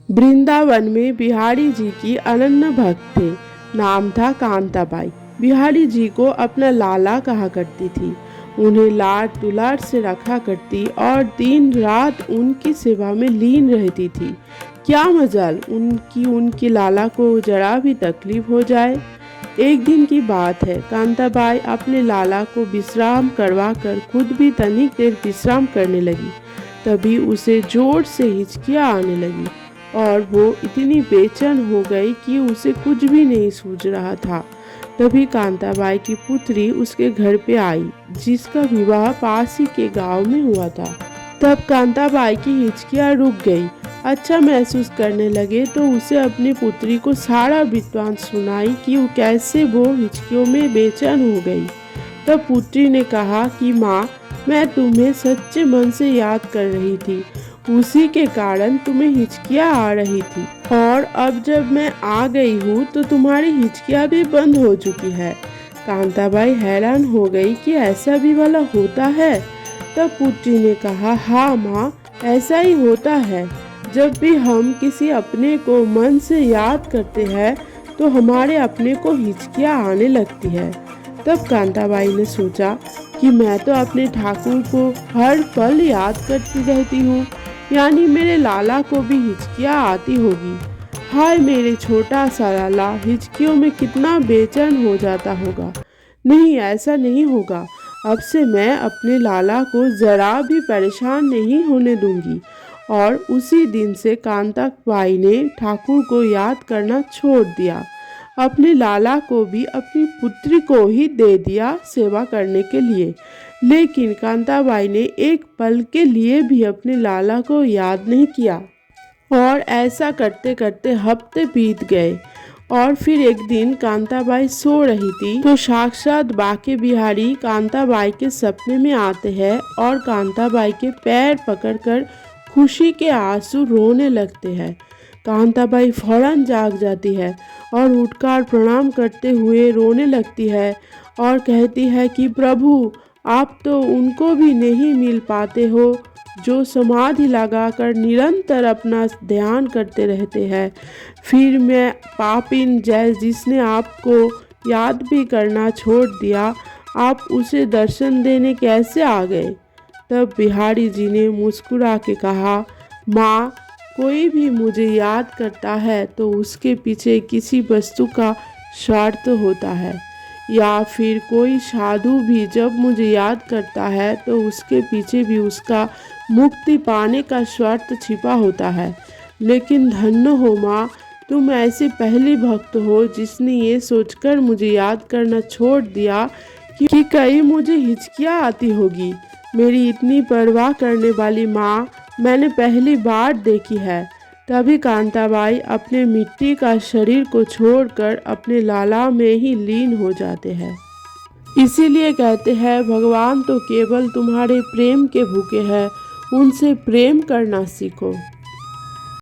वृंदावन में बिहारी जी की अनन्य भक्त थे। नाम था कांताबाई। बिहारी जी को अपना लाला कहा करती थी। उन्हें लाड दुलार से रखा करती और दिन रात उनकी सेवा में लीन रहती थी। क्या मजाल उनकी लाला को जरा भी तकलीफ हो जाए। एक दिन की बात है, कांताबाई अपने लाला को विश्राम करवा कर खुद भी तनिक देर विश्राम करने लगी। तभी उसे जोर से हिचकियाँ आने लगी और वो इतनी बेचैन हो गई कि उसे कुछ भी नहीं सूझ रहा था। तभी कांताबाई की पुत्री उसके घर पे आई, जिसका विवाह पास ही के गांव में हुआ था। तब कांताबाई की हिचकियाँ रुक गई। अच्छा महसूस करने लगे तो उसे अपनी पुत्री को सारा वृत्तांत सुनाई कि वो कैसे हिचकियों में बेचैन हो गई। तब पुत्री ने कहा कि माँ, मैं तुम्हें सच्चे मन से याद कर रही थी, उसी के कारण तुम्हें हिचकियाँ आ रही थी, और अब जब मैं आ गई हूँ तो तुम्हारी हिचकियाँ भी बंद हो चुकी है। कांताबाई हैरान हो गई कि ऐसा भी भला होता है। तब पुत्री ने कहा, हाँ माँ, ऐसा ही होता है। जब भी हम किसी अपने को मन से याद करते हैं तो हमारे अपने को हिचकियाँ आने लगती है। तब कांताबाई ने सोचा कि मैं तो अपने ठाकुर को हर पल याद करती रहती हूँ, यानी मेरे लाला को भी हिचकियाँ आती होगी। हाय मेरे छोटा सा लाला हिचकियों में कितना बेचैन हो जाता होगा। नहीं, ऐसा नहीं होगा। अब से मैं अपने लाला को जरा भी परेशान नहीं होने दूंगी। और उसी दिन से कांताबाई ने ठाकुर को याद करना छोड़ दिया। अपने लाला को भी अपनी पुत्री को ही दे दिया सेवा करने के लिए। लेकिन कांताबाई ने एक पल के लिए भी अपने लाला को याद नहीं किया। और ऐसा करते करते हफ्ते बीत गए। और फिर एक दिन कांताबाई सो रही थी तो साक्षात बाके बिहारी कांताबाई के सपने में आते हैं और कांताबाई के पैर पकड़कर खुशी के आंसू रोने लगते हैं। कांताबाई फौरन जाग जाती है और उठकर प्रणाम करते हुए रोने लगती है और कहती है कि प्रभु, आप तो उनको भी नहीं मिल पाते हो जो समाधि लगाकर निरंतर अपना ध्यान करते रहते हैं। फिर मैं पापिन जिसने आपको याद भी करना छोड़ दिया, आप उसे दर्शन देने कैसे आ गए। तब बिहारी जी ने मुस्कुरा के कहा, माँ, कोई भी मुझे याद करता है तो उसके पीछे किसी वस्तु का स्वार्थ होता है, या फिर कोई साधु भी जब मुझे याद करता है तो उसके पीछे भी उसका मुक्ति पाने का स्वार्थ छिपा होता है। लेकिन धन्य हो माँ, तुम ऐसी पहली भक्त हो जिसने ये सोचकर मुझे याद करना छोड़ दिया कि कहीं मुझे हिचकियाँ आती होगी। मेरी इतनी परवाह करने वाली माँ मैंने पहली बार देखी है। तभी कांताबाई अपने मिट्टी का शरीर को छोड़कर अपने लाला में ही लीन हो जाते हैं। इसीलिए कहते हैं, भगवान तो केवल तुम्हारे प्रेम के भूखे हैं, उनसे प्रेम करना सीखो।